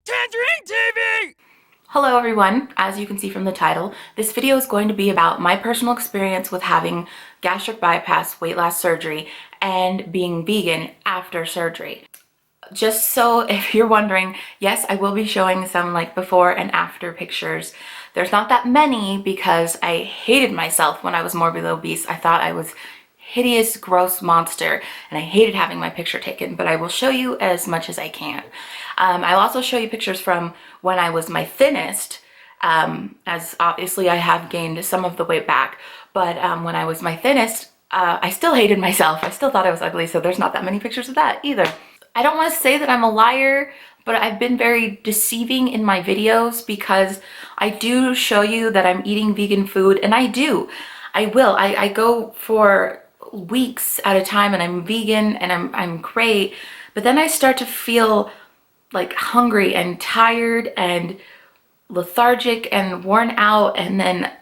tangerinetv! Hello everyone, as you can see from the title, this video is going to be about my personal experience with having gastric bypass weight loss surgery and being vegan after surgery. Just so if you're wondering, yes, I will be showing some like before and after pictures. There's not that many because I hated myself when I was morbidly obese. I thought I was hideous, gross monster, and I hated having my picture taken, but I will show you as much as I can. I'll also show you pictures from when I was my thinnest, as obviously I have gained some of the weight back, but when I was my thinnest, I still hated myself. I still thought I was ugly, so there's not that many pictures of that either. I don't want to say that I'm a liar, but I've been very deceiving in my videos because I do show you that I'm eating vegan food, and I do. I go for weeks at a time and I'm vegan and I'm great, but then I start to feel like hungry and tired and lethargic and worn out, and then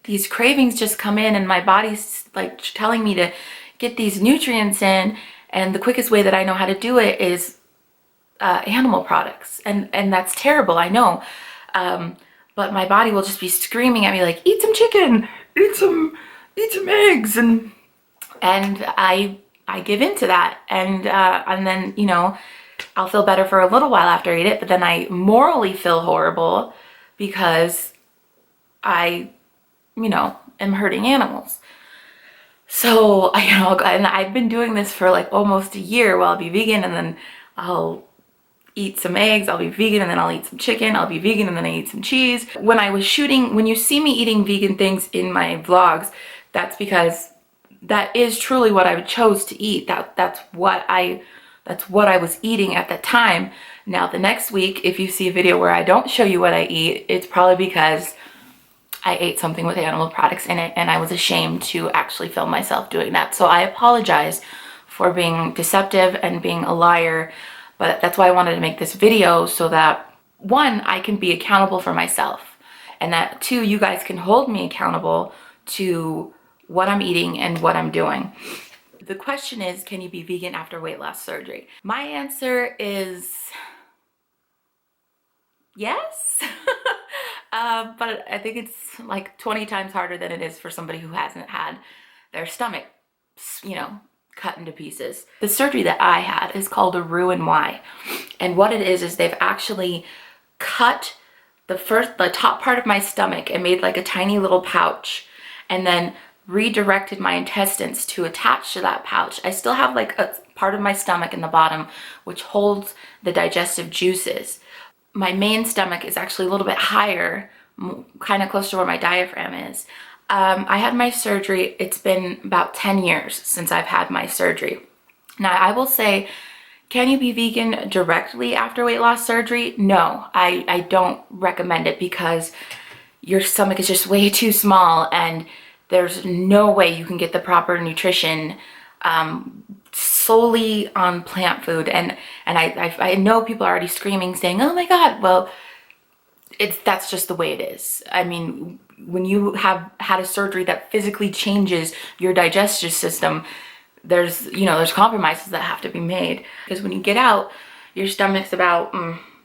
these cravings just come in and my body's like telling me to get these nutrients in, and the quickest way that I know how to do it is animal products, and that's terrible, I know, but my body will just be screaming at me like, eat some chicken, eat some eggs, and I give into that, and then, you know, I'll feel better for a little while after I eat it, but then I morally feel horrible because I, you know, am hurting animals. So, you know, and I've been doing this for like almost a year where I'll be vegan and then I'll eat some eggs, I'll be vegan and then I'll eat some chicken, I'll be vegan and then I eat some cheese. When I was shooting, when you see me eating vegan things in my vlogs, that's because that is truly what I chose to eat. That's what I was eating at that time. Now the next week, if you see a video where I don't show you what I eat, it's probably because I ate something with animal products in it and I was ashamed to actually film myself doing that. So I apologize for being deceptive and being a liar, but that's why I wanted to make this video, so that one, I can be accountable for myself, and that two, you guys can hold me accountable to what I'm eating and what I'm doing. The question is, can you be vegan after weight loss surgery? My answer is yes. But I think it's like 20 times harder than it is for somebody who hasn't had their stomach, you know, cut into pieces. The surgery that I had is called a Roux-en-Y. And what it is they've actually cut the top part of my stomach and made like a tiny little pouch, and then redirected my intestines to attach to that pouch. I still have like a part of my stomach in the bottom which holds the digestive juices. My main stomach is actually a little bit higher, kind of close to where my diaphragm is. I had my surgery, it's been about 10 years since I've had my surgery. Now I will say, can you be vegan directly after weight loss surgery? No, I don't recommend it because your stomach is just way too small and there's no way you can get the proper nutrition solely on plant food. And I know people are already screaming saying, oh my God, well, that's just the way it is. I mean, when you have had a surgery that physically changes your digestive system, there's compromises that have to be made. Because when you get out, your stomach's about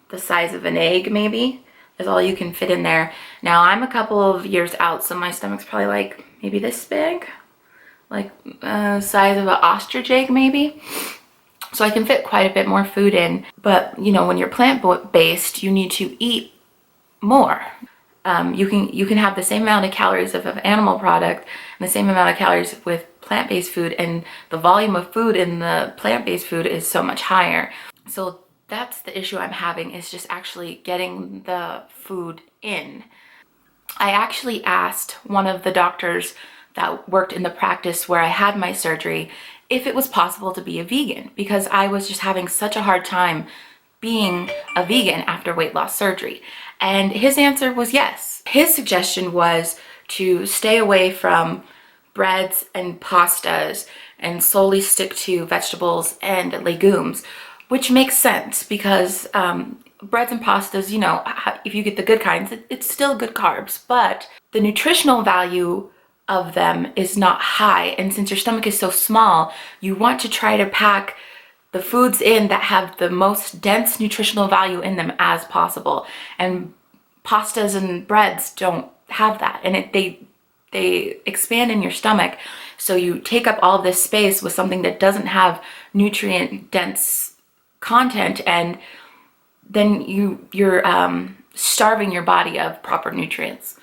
the size of an egg, maybe, is all you can fit in there. Now I'm a couple of years out, so my stomach's probably like maybe this big, like size of an ostrich egg maybe. So I can fit quite a bit more food in. But you know, when you're plant-based, you need to eat more. You can have the same amount of calories of an animal product and the same amount of calories with plant-based food, and the volume of food in the plant-based food is so much higher. So that's the issue I'm having, is just actually getting the food in. I actually asked one of the doctors that worked in the practice where I had my surgery if it was possible to be a vegan, because I was just having such a hard time being a vegan after weight loss surgery. And his answer was yes. His suggestion was to stay away from breads and pastas and solely stick to vegetables and legumes, which makes sense because breads and pastas, you know, if you get the good kinds, it's still good carbs, but the nutritional value of them is not high. And since your stomach is so small, you want to try to pack the foods in that have the most dense nutritional value in them as possible. And pastas and breads don't have that, and they expand in your stomach, so you take up all this space with something that doesn't have nutrient dense content, and then you're starving your body of proper nutrients.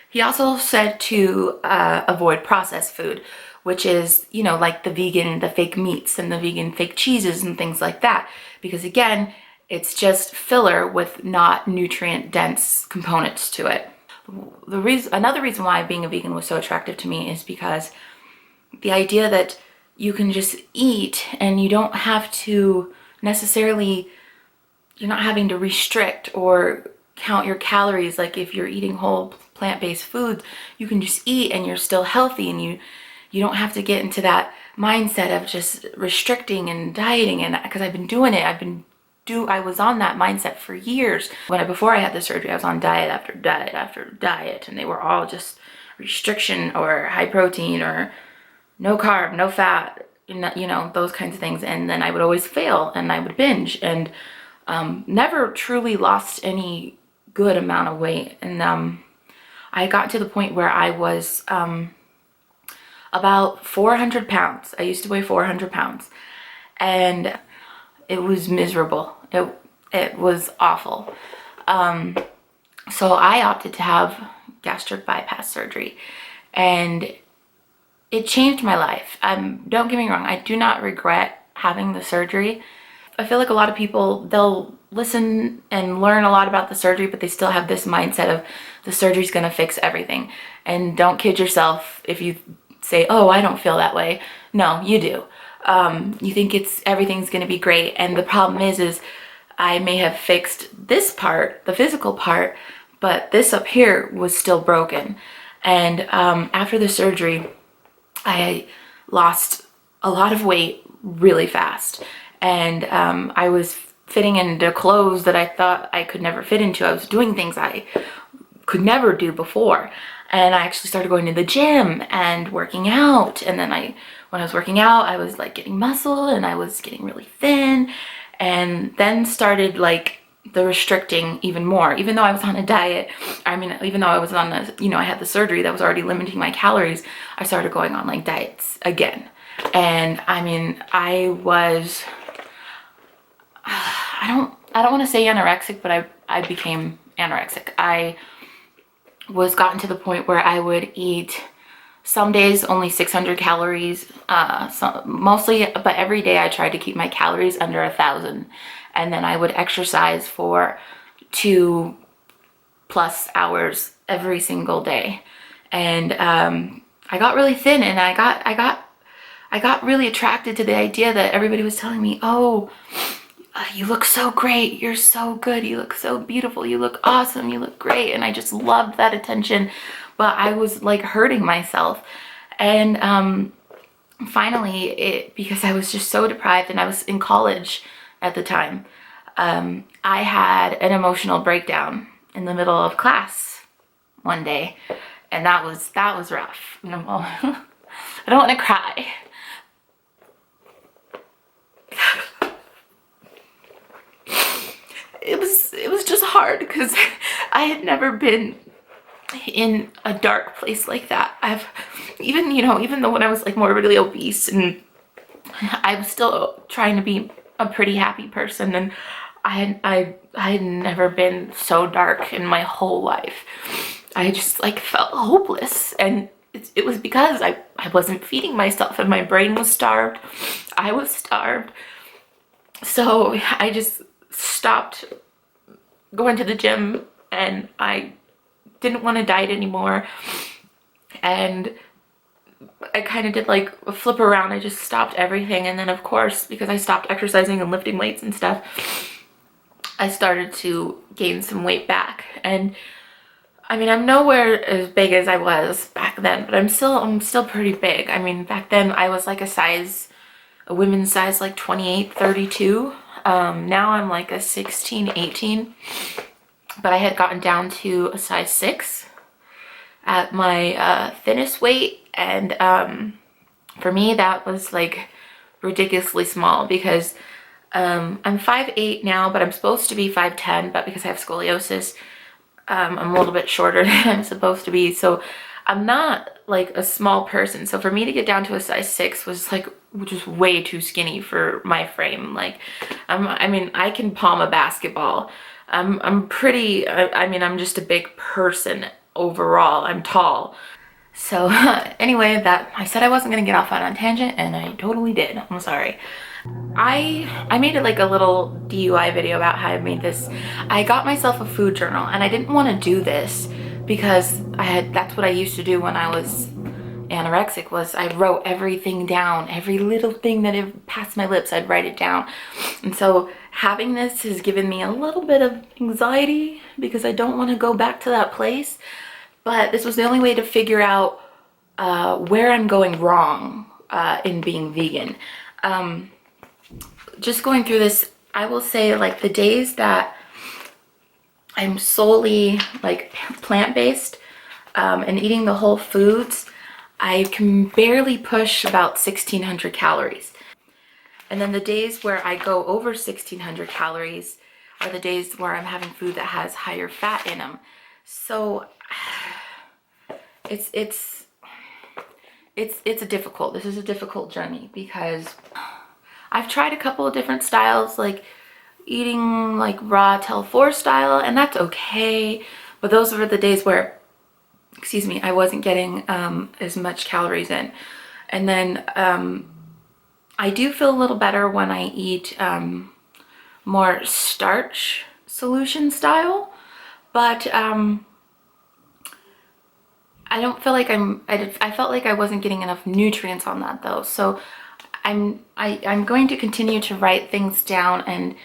He also said to avoid processed food, which is, you know, like the vegan, the fake meats and the vegan fake cheeses and things like that. Because again, it's just filler with not nutrient dense components to it. Another reason why being a vegan was so attractive to me is because the idea that you can just eat and you don't have to necessarily, you're not having to restrict or count your calories. Like if you're eating whole plant-based foods, you can just eat and you're still healthy, and you don't have to get into that mindset of just restricting and dieting. And because I've been doing it, I was on that mindset for years. Before I had the surgery, I was on diet after diet after diet, and they were all just restriction or high protein or no carb, no fat, you know, those kinds of things. And then I would always fail and I would binge, and never truly lost any good amount of weight. And I got to the point where I was about 400 pounds. I used to weigh 400 pounds, and it was miserable. It was awful. So I opted to have gastric bypass surgery, and it changed my life. Don't get me wrong, I do not regret having the surgery. I feel like a lot of people, they'll listen and learn a lot about the surgery, but they still have this mindset of the surgery's gonna fix everything. And don't kid yourself if you say, oh, I don't feel that way. No, you do. You think everything's gonna be great, and the problem is I may have fixed this part, the physical part, but this up here was still broken. And after the surgery, I lost a lot of weight really fast, and I was fitting into clothes that I thought I could never fit into. I was doing things I could never do before, and I actually started going to the gym and working out. And then when I was working out, I was like getting muscle, and I was getting really thin, and then started like the restricting even more. Even though I was on a diet, even though I was on I had the surgery that was already limiting my calories, I started going on like diets again. And I was, I don't want to say anorexic, but I became anorexic. I was gotten to the point where I would eat some days only 600 calories, mostly, but every day I tried to keep my calories under 1,000. And then I would exercise for 2+ hours every single day. And I got really thin, and I got really attracted to the idea that everybody was telling me, oh, you look so great, you're so good, you look so beautiful, you look awesome, you look great. And I just loved that attention, but I was like hurting myself. And finally, because I was just so deprived, and I was in college at the time, I had an emotional breakdown in the middle of class one day, and that was rough. I don't want to cry. It was just hard because I had never been in a dark place like that. Even though when I was like morbidly obese, and I was still trying to be a pretty happy person, and I had never been so dark in my whole life. I just like felt hopeless, and it was because I wasn't feeding myself, and my brain was starved. I was starved. So I just stopped going to the gym, and I didn't want to diet anymore. And I kind of did like a flip around. I just stopped everything. And then of course, because I stopped exercising and lifting weights and stuff, I started to gain some weight back. And I'm nowhere as big as I was back then, but I'm still pretty big. Back then I was like a women's size like 28, 32. Now I'm like a 16, 18, but I had gotten down to a size 6 at my thinnest weight. And for me, that was like ridiculously small because I'm 5'8" now, but I'm supposed to be 5'10", but because I have scoliosis, I'm a little bit shorter than I'm supposed to be. So I'm not like a small person. So for me to get down to a size 6 was like just way too skinny for my frame. Like, I mean, I can palm a basketball. I'm pretty, I mean, I'm just a big person overall. I'm tall. So anyway, that I said I wasn't gonna get off on a tangent, and I totally did. I'm sorry. I made it like a little DIY video about how I made this. I got myself a food journal, and I didn't want to do this because that's what I used to do when I was anorexic. Was I wrote everything down, every little thing that had passed my lips, I'd write it down. And so having this has given me a little bit of anxiety because I don't want to go back to that place. But this was the only way to figure out where I'm going wrong in being vegan. Just going through this, I will say, like, the days that I'm solely like plant-based and eating the whole foods, I can barely push about 1,600 calories. And then the days where I go over 1,600 calories are the days where I'm having food that has higher fat in them. So it's a difficult, this is a difficult journey because I've tried a couple of different styles, like eating like raw Tel4 style, and that's okay. But those were the days where, excuse me, I wasn't getting as much calories in. And then I do feel a little better when I eat more starch solution style, but I don't feel like I felt like I wasn't getting enough nutrients on that though. So I'm going to continue to write things down, and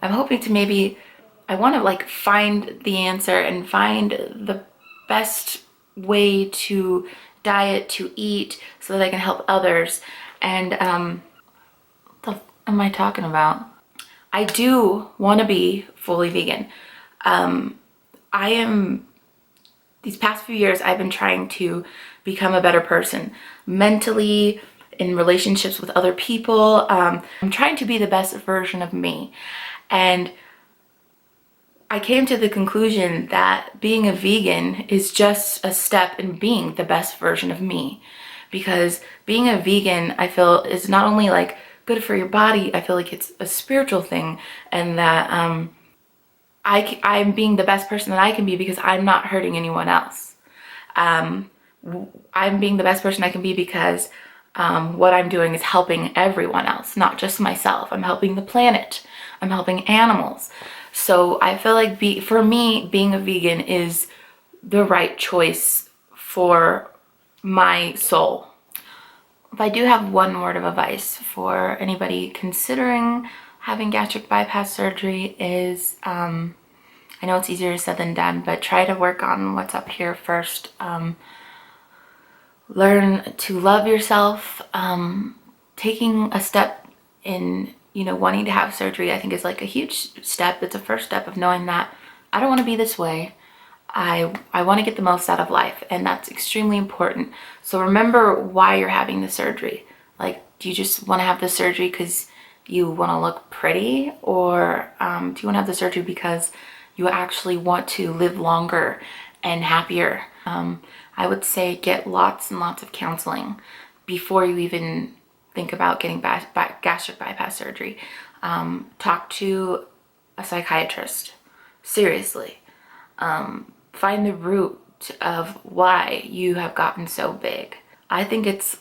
I'm hoping to maybe, I want to like find the answer and find the best way to diet, to eat, so that I can help others. And what am I talking about? I do want to be fully vegan. These past few years, I've been trying to become a better person mentally, in relationships with other people. I'm trying to be the best version of me. And I came to the conclusion that being a vegan is just a step in being the best version of me. Because being a vegan, I feel, is not only like good for your body, I feel like it's a spiritual thing, and that I'm being the best person that I can be because I'm not hurting anyone else. I'm being the best person I can be because what I'm doing is helping everyone else, not just myself. I'm helping the planet. I'm helping animals. So I feel like for me, being a vegan is the right choice for my soul. If I do have one word of advice for anybody considering having gastric bypass surgery is, I know it's easier said than done, but try to work on what's up here first. Learn to love yourself. Taking a step in, wanting to have surgery, I think is like a huge step. It's a first step of knowing that I don't want to be this way. I want to get the most out of life, and that's extremely important. So remember why you're having the surgery. Like, do you just want to have the surgery because you want to look pretty, or do you want to have the surgery because you actually want to live longer and happier? I would say get lots and lots of counseling before you even think about getting gastric bypass surgery. Talk to a psychiatrist. Seriously. Find the root of why you have gotten so big. I think it's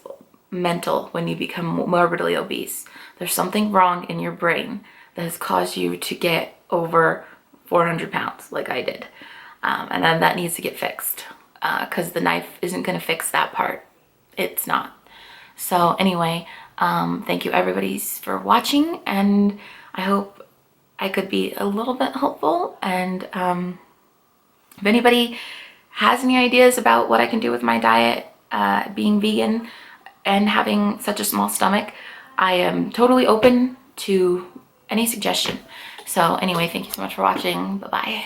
mental when you become morbidly obese. There's something wrong in your brain that has caused you to get over 400 pounds like I did. And then that needs to get fixed because the knife isn't going to fix that part. It's not. So anyway, thank you everybody for watching, and I hope I could be a little bit helpful. And if anybody has any ideas about what I can do with my diet, being vegan and having such a small stomach, I am totally open to any suggestion. So anyway, thank you so much for watching. Bye-bye.